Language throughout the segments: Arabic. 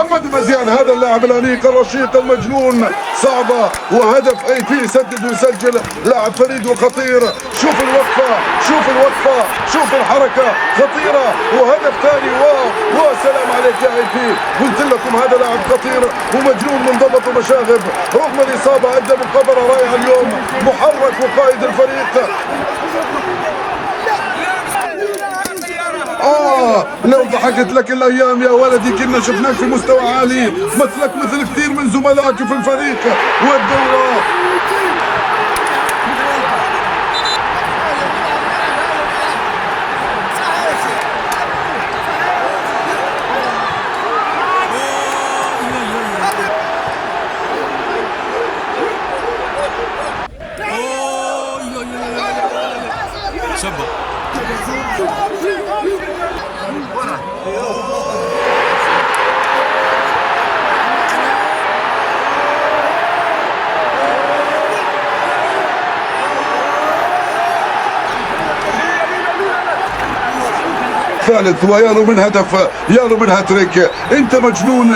محمد مزيان هذا اللاعب الانيق الرشيق المجنون صعبه، وهدف اي بي يسدد ويسجل لاعب فريد وخطير. شوف الوقفه، شوف الوقفه، شوف الحركه خطيره، وهدف ثاني. واو سلام عليك يا اي بي، قلت لكم هذا لاعب خطير ومجنون منضبط ومشاغب. رغم الاصابه ادى مقابله رائعه اليوم، محرك وقائد الفريق. لو ضحكت لك الايام يا ولدي كنا شفناك في مستوى عالي، مثلك مثل كثير من زملائك في الفريق والدورة. ثالث ويالو من هدف، يالو من هاتريك. انت مجنون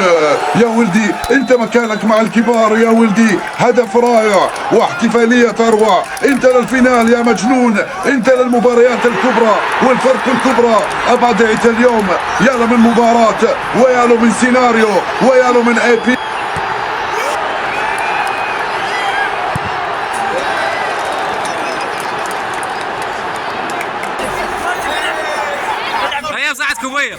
يا ولدي، انت مكانك مع الكبار يا ولدي. هدف رائع واحتفالية اروع. انت للفينال يا مجنون، انت للمباريات الكبرى والفرق الكبرى. ابدعت اليوم، يالو من مباراة، ويالو من سيناريو، ويالو من اي بي. يا صعد كوير